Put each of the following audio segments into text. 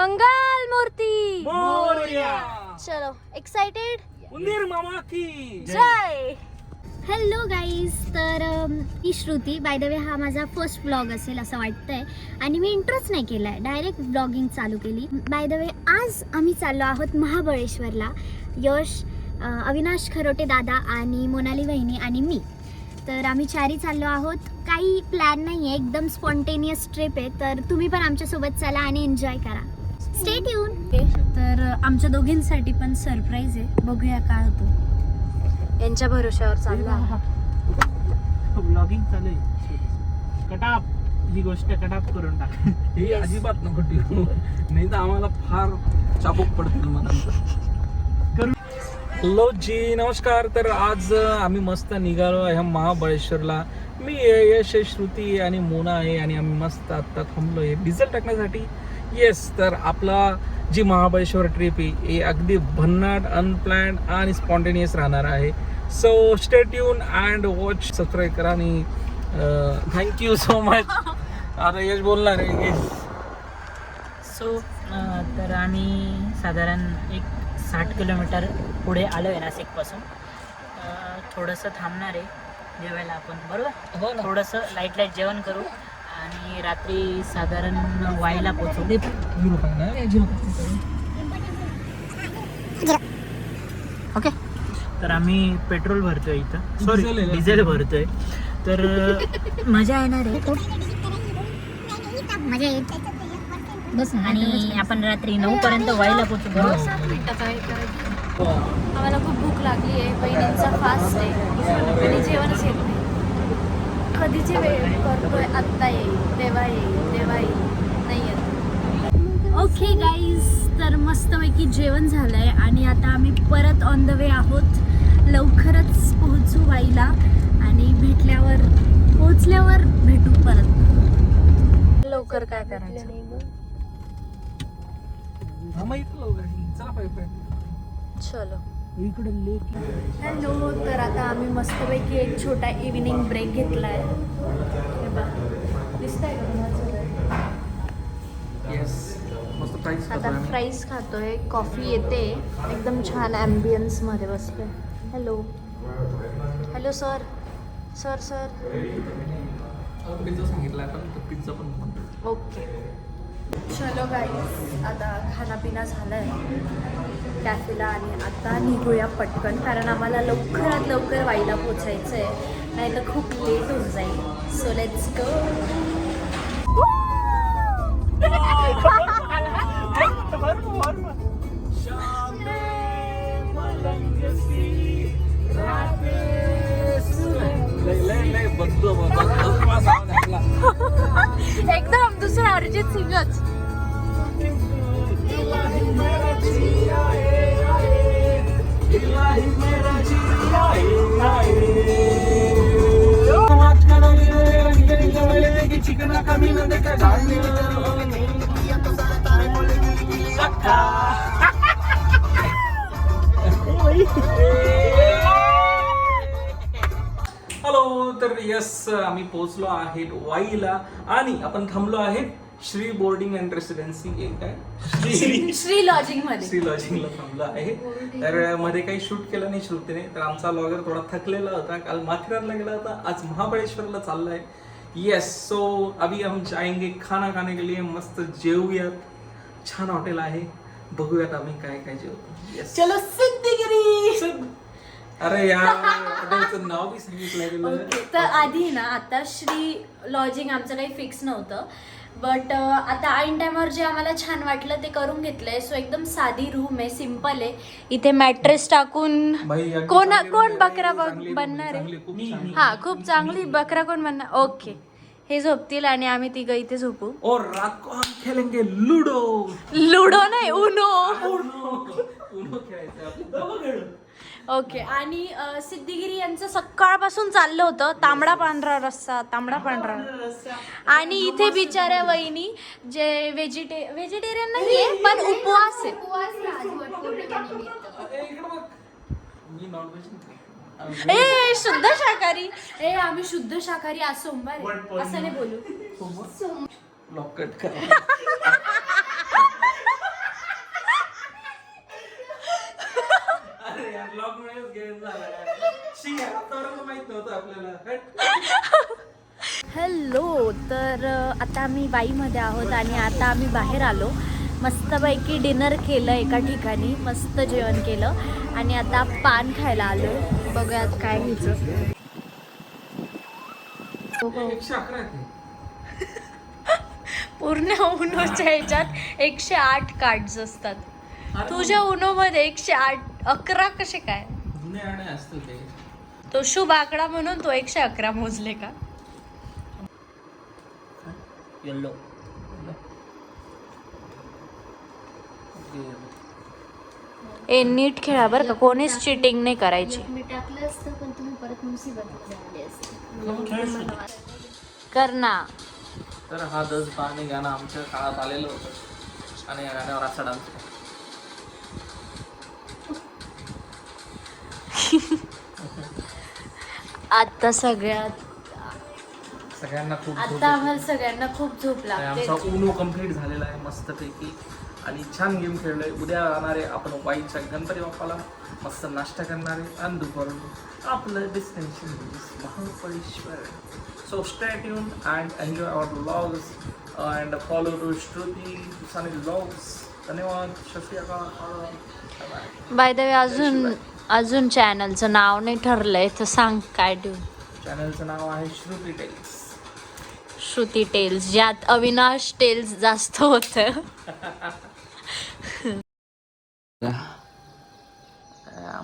मंगल मूर्ती मोरया. चलो एक्साइटेड उंदीर मामा की जय. हॅलो गाईज, तर मी श्रुती. बाय द वे हा माझा फर्स्ट ब्लॉग असेल असं वाटतंय आणि मी इंट्रोच नाही केला आहे, डायरेक्ट ब्लॉगिंग चालू केली. बाय द वे आज आम्ही चाललो आहोत महाबळेश्वरला. यश, अविनाश खरोटे दादा आणि मोनाली वहिनी आणि मी. तर आम्ही चारी चाललो आहोत. काही प्लॅन नाही आहे, एकदम स्पॉन्टेनियस ट्रिप आहे. तर तुम्ही पण आमच्यासोबत चला आणि एन्जॉय करा. Stay tune. तर आमच्या दोघींसाठी पण सरप्राईज आहे, बघूया काय होतं. यांच्या भरोश्यावर चालला ब्लॉगिंग चालू आहे. कटाप ही गोष्ट कटाप करून टाक. ही अजिबात नको ठेवू, नाही तर आम्हाला फार चाबूक पडतील मला. हॅलो जी, नमस्कार. तर आज आम्ही मस्त निघालो आहे महाबळेश्वरला. मी यश, श्रुती आणि मोना आहे आणि आम्ही मस्त आत्ता थांबलो आहे डिझेल टाकण्यासाठी. येस, तर आपला जी महाबळेश्वर ट्रिप आहे हे अगदी भन्नाट, अनप्लॅन्ड आणि स्पॉन्टेनियस राहणार आहे. So stay tune and watch, subscribe करा आणि थँक्यू सो मच. आता यश बोलणार आहे. सो तर आम्ही साधारण एक 60 किलोमीटर पुढे आलो आहे नाशिकपासून. थोडंसं थांबणार आहे जेवायला आपण, बरोबर? हो ना. थोडंसं लाईट जेवण करू आणि रात्री साधारण वाईला पोचू. ओके, तर आम्ही पेट्रोल भरतोय इथं, सॉरी डिझेल भरतोय. तर मजा येणार आहे खूप, मजा बस. आणि आपण रात्री 9 पर्यंत वाईला पोचू. आम्हाला खूप भूक लागली आहे. बहिणींचा फास्ट आहे आणि जेवणच येत नाही. कधीची वेळ करतोय, आत्ता येईल तेव्हा येईल तेव्हा येईल, नाही येत. ओके गाईज, तर मस्तपैकी जेवण झालं आहे आणि आता आम्ही परत ऑन द वे आहोत. लवकरच पोहोचू वाईला आणि पोहोचल्यावर भेटू परत. लवकर काय करायचं? चलो. इकडे लेक. हॅलो, तर आता आम्ही मस्तपैकी एक छोटा इव्हिनिंग ब्रेक घेतला आहे. दिसतंय का तुम्हाला? येस, मस्त प्राईस आता फ्राईज खातोय, कॉफी येते, एकदम छान ॲम्बियन्स मध्ये बसलोय. Hello hello sir sir sir. Pizza सांगितला आपण, पिझ्झा पण बनतो. ओके. चलो गाईज, आता खानापिना झाला आहे कॅफेला आणि आता निघूया पटकन, कारण आम्हाला लवकरात लवकर वाईला पोचायचं आहे, नाही तर खूप लेट होऊन जाईल. So let's go. एकदम दुसरा अरिजित सिंगच. हॅलो, तर यस, आम्ही पोहोचलो आहे वाईला आणि आपण थांबलो आहे Shri boarding and residency. Shri lodging मध्ये, श्री लॉजिंगला थांबलो आहे. तर मध्ये काही शूट केलं नाही श्रुतीने, तर आमचा ब्लॉगर थोडा थकलेला होता. काल माथेरानला गेला होता, आज महाबळेश्वरला चाललाय. येस, सो अभी हम जाएंगे खाना खाने के लिए. मस्त जेवूयात, छान हॉटेल आहे, बघूयात आम्ही काय काय जेवतो. येस, चलो सिद्धिगिरी. अरे यार, हॉटेलचं नाव बी सांगितलं गेलं. तर आधी ना, आता श्री लॉजिंग आमचं काही फिक्स नव्हतं, बट आता ऐन टायमावर जे आम्हाला छान वाटलं ते करून घेतलंय. सो एकदम साधी रूम आहे, सिम्पल आहे. इथे मॅट्रेस टाकून कोण बकरा बनणार आहे? हा, खूप चांगली बकरा कोण बनणार? ओके, हे झोपतील आणि आम्ही तिघं इथे झोपू. और रात को हम खेलेंगे लूडो. लुडो नाही, उनो. उनो खेळायचं. ओके. आणि सिद्धिगिरी यांचं सकाळपासून चाललं होतं तांबडा पांढरा रस्सा, तांबडा पांढरा. आणि इथे बिचाऱ्या वहिनी जे व्हेजिटेरियन नाहीये पण उपवास आहे. ए शुद्ध शाकाहारी. ए आम्ही शुद्ध शाकाहारी, आज सोमवार असं नाही बोलू. लॉक कट करा. हॅलो, तर आता आम्ही बाईमध्ये आहोत आणि आता आम्ही बाहेर आलो. मस्तपैकी डिनर केलं एका ठिकाणी, मस्त जेवण केलं आणि आता पान खायला आलो. बघूयात काय घ्यायचं. पूर्ण उनोच्या ह्याच्यात 108 कार्ड्स असतात. तुझ्या उनोमध्ये 111 कसे काय? तो शुभ आकडा म्हणून तो 111 मोजले का? येल्लो. ए नीट खेळा बरं का, कोणीच चिटिंग नाही करायची. मी टाकलं असतं पण तुम्ही परत मुसीबत झाली असते. कर ना. तर हा दस पाणी गाणं आमच्या काळात आलेलं होतं आणि या गाण्यावर असा डान्स. आता सगळ्यांना खूप आम्हाला सगळ्यांना खूप झोप लागते. आमचा उनो कम्प्लीट झालेला आहे मस्तपैकी आणि छान गेम खेळलोय. उद्या जाणारे आपण वाईच्या गणपती बाप्पाला मस्त नाश्ता करणारे आणि दुपारून आपलं destination Mahabaleshwar. So stay tune and enjoy our vlogs and follow to Shruti Sani vlogs. धन्यवाद. शफिया. बाय द वे अजून चॅनलचं नाव नाही ठरलंय तर सांग काय देऊ. चॅनलचं नाव आहे श्रुती टेल्स. श्रुती टेल्स, ज्यात अविनाश टेल्स जास्त होतं.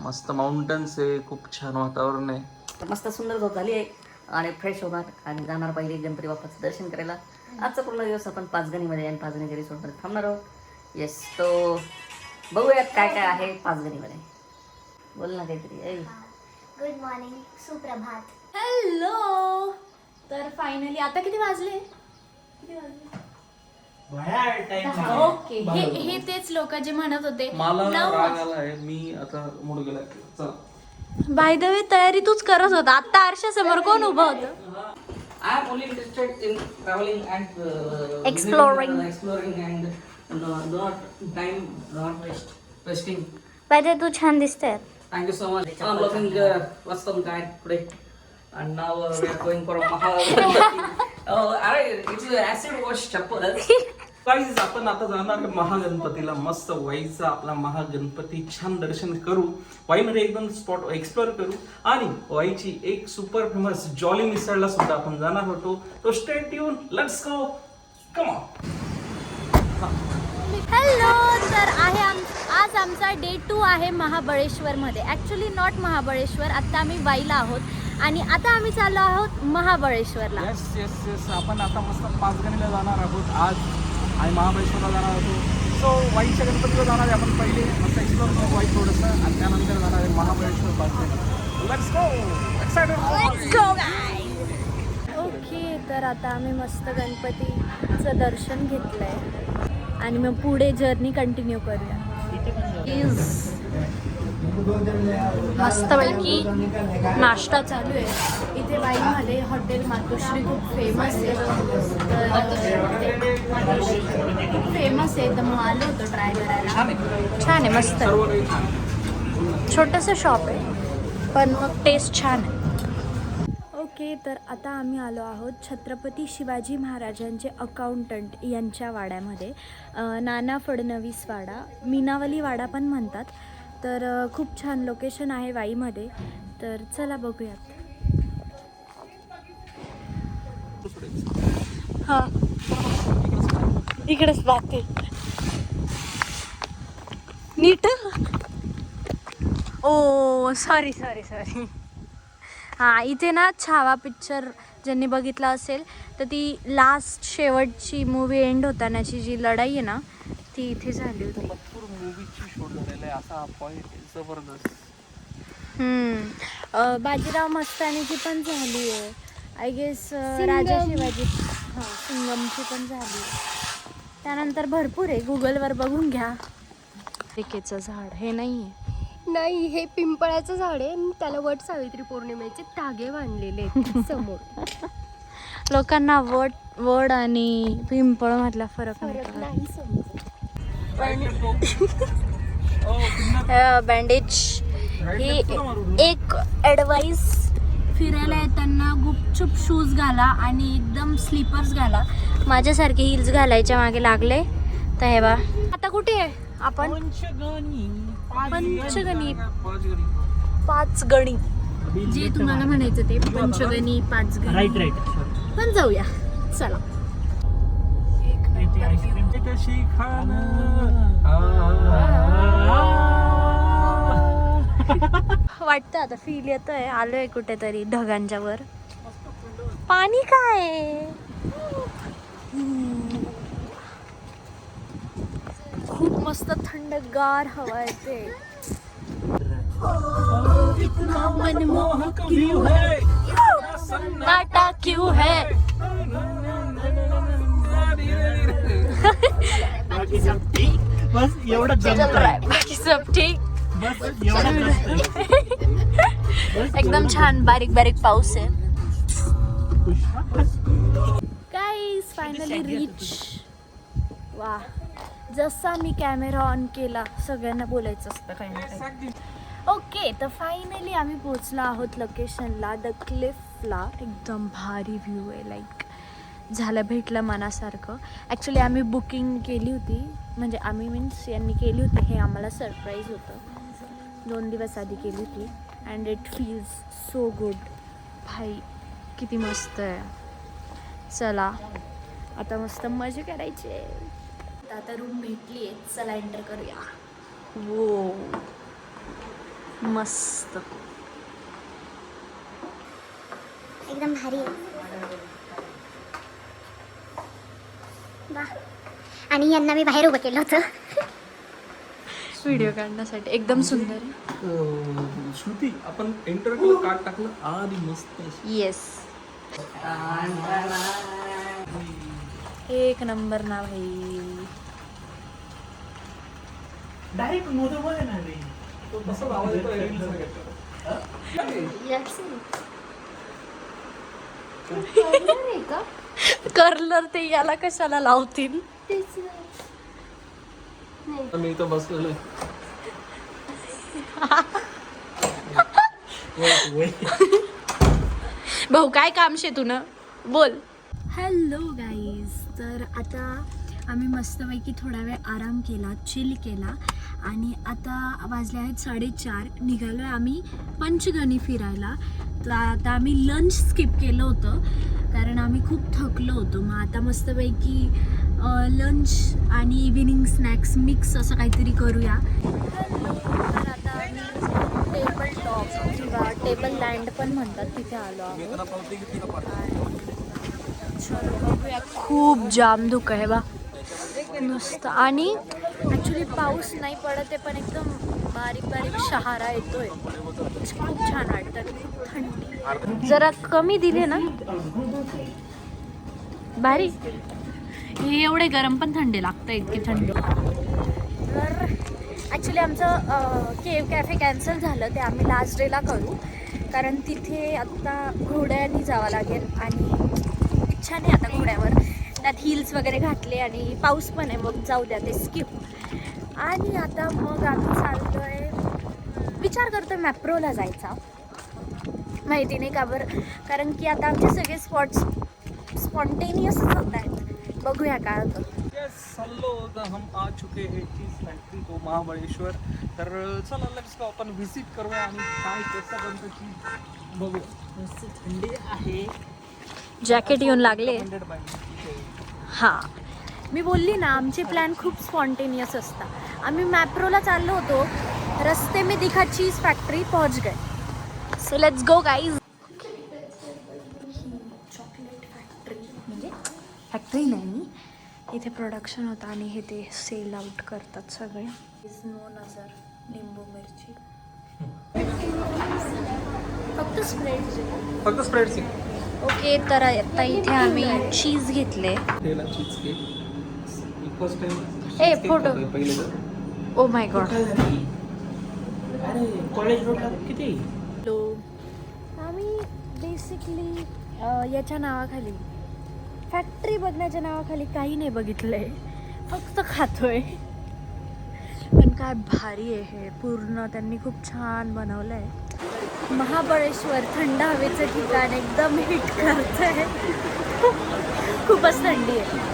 मस्त माउंटन्स आहे, खूप छान वातावरण आहे. तर मस्त सुंदर झोप झाली आहे आणि फ्रेश होणार आणि जाणार पहिले गणपती बाप्पाचं दर्शन करायला. आजचा पूर्ण दिवस आपण पाचगणीमध्ये आणि पाचगणी रिसॉर्टमध्ये थांबणार आहोत. येस, तो बघूयात काय काय आहे पाचगणीमध्ये. बोल ना काहीतरी. गुड मॉर्निंग, सुप्रभात. हॅलो. तर फायनली आता किती वाजले? ओके, हे तेच लोक जे म्हणत होते मला राग आला आहे, मी आता मूड गेला. चला. बाय द वे तयारी तूच करत होता. आता आरशा समोर कोण उभं होतं? I am only interested in traveling and Exploring. exploring and not wasting. By the way तू छान दिसते. Thank you so much. I'm looking awesome guy today. And now we are going for a it's an acid wash chappal. Guys आपण आता जाणार महागणपतीला. मस्त वाईचा आपला महागणपती छान दर्शन करू. वाईमध्ये एकदम स्पॉट एक्सप्लोर करू आणि वाईची एक सुपर फेमस जॉली मिसळला सुद्धा आपण जाणार होतो. तो stay tune. Let's go. Come on. Hello. तर आज आमचा डे 2 आहे महाबळेश्वरमध्ये. Actually not Mahabaleshwar. आता आम्ही वाईला आहोत आणि आता आम्ही चाललो आहोत महाबळेश्वरला. Yes yes yes. आपण आता मस्त पाचगणीला जाणार आहोत आज आणि महाबळेश्वरला जाणार होतो. सो वाईच्या गणपतीला जाणार आहे आपण. पहिले मस्त एक्सप्लोर करू वाई थोडंसं आणि त्यानंतर जाणार आहे Mahabaleshwar Panchgani. Let's go. Excited. Okay, तर आता आम्ही मस्त गणपतीचं दर्शन घेतलंय आणि मग पुढे जर्नी कंटिन्यू करूया. मस्तपैकी नाश्ता चालू आहे इथे वाईमध्ये. हॉटेल मातोश्री खूप फेमस आहे. खूप फेमस आहे, तर मग आलो होतो ट्राय करायला. छान आहे, मस्त आहे. छोटंसं शॉप आहे पण मग टेस्ट छान आहे. ओके, तर आता आम्ही आलो आहोत छत्रपती शिवाजी महाराजांचे अकाउंटंट यांच्या वाड्यामध्ये. नाना फडणवीस वाडा, मीनावली वाडा पण म्हणतात. तर खूप छान लोकेशन आहे वाईमध्ये. तर चला बघूयात. हां, इकडेच बाकी नीट. ओ सॉरी. हां, इथे ना छावा पिक्चर ज्यांनी बघितला असेल तर ती लास्ट शेवटची मूवी एंड होतानाची जी लढाई आहे ना ती इथे झाली होती. मूवीची शूट झालेला आहे असा पॉइंट जबरदस्त. बाजीराव मस्तानीची पण झाली आहे आय गेस. राजा शिवाजी, हां, सिंगमची पण झाली. त्यानंतर भरपूर आहे, गुगलवर बघून घ्या. पिकेचं झाड हे नाही आहे. नाही, हे पिंपळाचं झाड आहे. त्याला वट सावित्री पौर्णिमेचे धागे बांधलेले आहेत समोर. लोकांना वड आणि पिंपळ मधला फरक नाही समजत. बँडेज ही एक ॲडवाईस फिरायला येताना गुपचूप शूज घाला आणि एकदम स्लीपर्स घाला. माझ्यासारखे हिल्स घालायच्या मागे लागले. तर हे बा आता कुठे आहे आपण? पंचगणी. पाचगणी जे तुम्हाला म्हणायचं ते पंचगणी पाचगणी. राईट पण जाऊया चला. कशी वाटतं आता फील येतोय. आलोय कुठेतरी ढगांच्या वर. पाणी काय खूप मस्त थंडगार हवा येते. मनमोहक व्यू है सन्नाटा क्यों है? बस एवढं जमतंय. बाकी सब ठीक. बस एवढं एकदम छान बारीक बारीक पाऊस आहे. Guys finally reach. वा जसा मी कॅमेरा ऑन केला सगळ्यांना बोलायचं असतं काही ना काही. ओके तर फायनली आम्ही पोचलो आहोत लोकेशनला, द क्लिफला. एकदम भारी व्ह्यू आहे. लाईक झालं भेटलं मनासारखं. ॲक्च्युली आम्ही बुकिंग केली होती, म्हणजे आम्ही मीन्स यांनी केली होती. हे आम्हाला सरप्राईज होतं. 2 दिवस आधी केली होती. And it feels so good. भाई किती मस्त आहे. चला आता मस्त मजा करायची. आता रूम भेटली आहे. चला एंटर करूया. वो मस्त एकदम भारी आहे. वाह. आणि यांना मी बाहेर उभं केलं होतं व्हिडिओ काढण्यासाठी. एकदम सुंदर आहे. श्रुती आपण एंटर केलं, कार्ड टाकलं आधी मस्त अशी. येस एक नंबर ना भाई. डायरेक्ट मोदक आहे ना रे. तो कसं लावायचं आहे रील्स वगैरे. कर्लर ते याला कशाला लावतील. मी इथं बसलेलो आहे. भाऊ काय काम शे तू ना बोल. Hello guys. तर आता आम्ही मस्तपैकी थोडा वेळ आराम केला, चिल केला आणि आता वाजले आहेत 4:30. निघालो आहे आम्ही पंचगणी फिरायला. तर आता आम्ही लंच स्किप केलं होतं कारण आम्ही खूप थकलो होतो. मग आता मस्तपैकी लंच आणि इव्हिनिंग स्नॅक्स मिक्स असं काहीतरी करूया. तर आता आम्ही टेबल टॉप किंवा टेबल लँड पण म्हणतात तिथे आलो आहोत. चलो बघूया. खूप जाम धुकं आहे बा नुसतं. आणि ॲक्च्युली पाऊस नाही पडत आहे पण एकदम बारीक बारीक शहारा येतोय. खूप छान वाटतं. खूप थंडी जरा कमी दिले ना भारी. हे एवढे गरम पण थंडी लागतं, इतकी थंडी. तर ॲक्च्युली आमचं केव कॅफे कॅन्सल झालं. ते आम्ही लास्ट डेला करू कारण तिथे आत्ता घोड्याने जावं लागेल आणि इच्छा नाही आता घोड्यावर. त्यात हिल्स वगैरे घातले आणि पाऊस पण आहे. मग जाऊ द्या ते स्किप. आणि आता मग आम्ही चाललो आहे, विचार करतो आहे मॅप्रोला जायचा. माहिती नाही का बरं, कारण की आता आमचे सगळे स्पॉट्स स्पॉन्टेनियसच होत आहेत. बघूया काय होतं. चलो हम आ चुके हैं चीज फॅक्टरी तो महाबळेश्वर. तर चला लेट्स गो आपण व्हिजिट करूया आणि काय कसं बनतं की बघूया. मस्त थंडी आहे. जॅकेट येऊन लागले. हां मी बोलली ना आमचे प्लॅन खूप स्पॉन्टेनियस असतात. आम्ही मॅप्रोला चाललो होतो, रस्ते में दिखा चीज फॅक्टरी पहुंच गए. So let's go guys. Chocolate factory म्हणजे फॅक्टरी नाही, इथे प्रोडक्शन होतं आणि हे ते सेल आउट करतात सगळे. इज नो नजर लिंबू मिरची फक्त स्प्रेड. ओके. तर आता इथे आम्ही चीज घेतले. Cheese cake first time. ए फोटो. पहिले तर ओ माय गॉड. अरे कॉलेज रोडला किती. आम्ही बेसिकली याच्या नावाखाली फॅक्टरी बघण्याच्या नावाखाली काही नाही बघितलंय, फक्त खातोय. पण काय भारी आहे हे पूर्ण. त्यांनी खूप छान बनवलं आहे. महाबळेश्वर थंड हवेचं ठिकाण एकदम हिट करतंय. खूपच थंडी आहे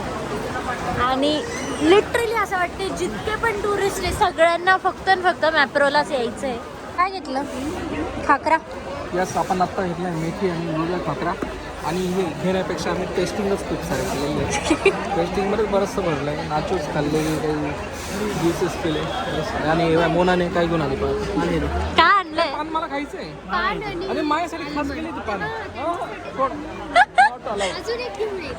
आणि लिटरली असं वाटते जितके पण टुरिस्ट आहे सगळ्यांना फक्त आणि फक्त मॅप्रोलाच यायचं आहे. काय घेतलं? खाकरा. यस, आपण आत्ता घेतला मेथी आणि मुगा खाकरा. आणि हे घेण्यापेक्षा आम्ही टेस्टिंगच खूप सारे खाल्लेले आहे. टेस्टिंगमध्येच बरंचसं भरलं आहे. नाचूच खाल्लेली, काही ज्युसेस केले. आणि मोनाने काय घेऊन आली पान. काय आणलंय? पान मला खायचं आहे आणि माझ्यासाठी खास केली ती पान. अजून एक घेऊन ये.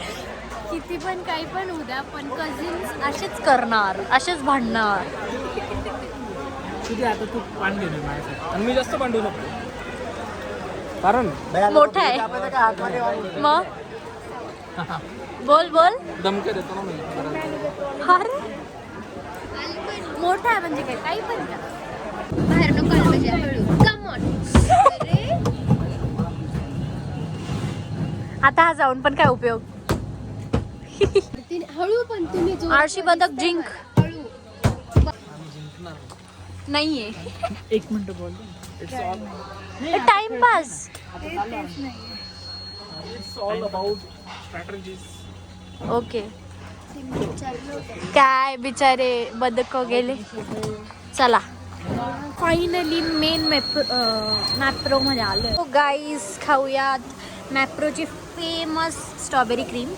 किती पण काही पण उद्या पण कझिन्स असेच करणार, असेच भांडणार. तुझी आता तू पान घेणे माझ्यासाठी आणि मी जास्त भांडू नको कारण मोठा आहे मग. बोल बोल. दमके देतो ना मी. अरे मोठा आहे म्हणजे काय काही पण का. बाहेर नको आलं पाहिजे हळू. Come on. अरे आता हा जाऊन पण काय उपयोग. हळू पण तुम्ही जो आळशी बदक जिंक हळू. नाहीये. एक मिनिट बोल. Timepass. It's all about strategies. Okay. काय बिचारे बदक गेले. चला फायनली मेन मॅप्रो मध्ये आलो. गाईज खाऊयात मॅप्रोची फेमस स्ट्रॉबेरी क्रीम.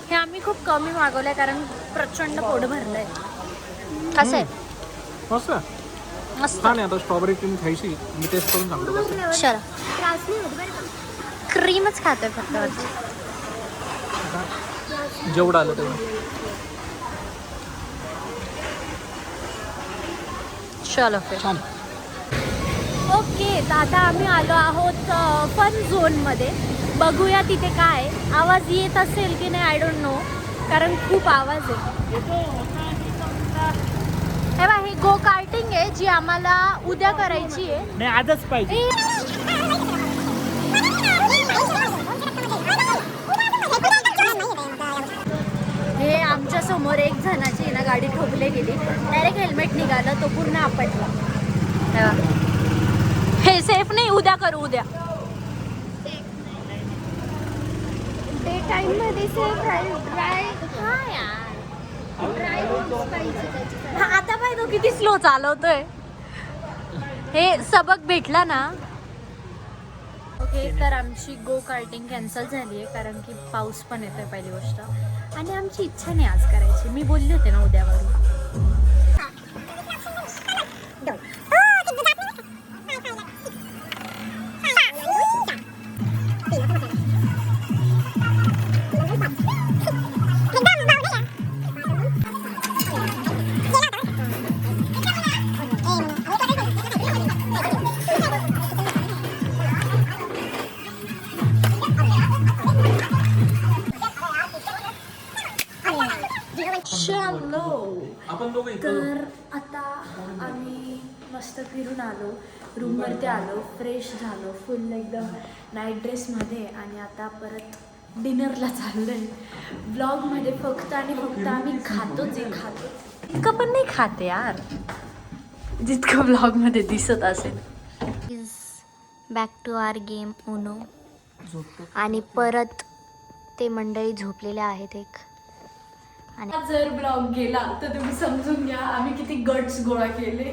हे आम्ही खूप कमी मागवलंय कारण प्रचंड पोट भरलंय. कसं आहे? मस्त मस्त. छान आहे. आता स्ट्रॉबेरी क्रीम खायची. मी टेस्ट करून सांगतो कसं. चला क्रीमच खातोय फक्त. जेवढं आलं तेवढं. चलो फिर. छान. ओके, तर आता आम्ही आलो आहोत फन झोनमध्ये. बघूया तिथे काय आवाज येत असेल की नाही आय डोंट नो, कारण खूप आवाज आहे. हे बघा, हे गो कार्टिंग आहे जी आम्हाला उद्या करायची आहे. नाही आजच पाहिजे. हे आमच्या समोर एक जणाची ना गाडी ठोकले गेली. डायरेक्ट हेल्मेट निघालं, तो पूर्ण आपटला. हे बघा. हे सेफ नाही, उद्या करू उद्या. डे टाइम मध्ये ड्राय हा यार. ड्राय पाहिजे त्याची. हा, आता पाय तो किती स्लो चालवतोय. हे सबक भेटला ना. ओके, तर आमची गो कार्टिंग कॅन्सल झाली आहे कारण की पाऊस पण येतोय पहिली गोष्ट, आणि आमची इच्छा नाही आज करायची. मी बोलली होते ना उद्यावरून. आपण दोघं तर आता आम्ही मस्त फिरून आलो, रूमवरती आलो, फ्रेश झालो, फुल एकदम नाईट ड्रेसमध्ये, आणि आता परत डिनरला चाललो आहे. ब्लॉगमध्ये फक्त आणि फक्त आम्ही खातो जे खातो इतकं पण नाही खाते यार जितकं ब्लॉगमध्ये दिसत असेल. Is back to our game Uno. आणि परत ते मंडळी झोपलेले आहेत एक. आणि जर ब्लॉग गेला तर तुम्ही समजून घ्या आम्ही किती गट्स गोळा केले.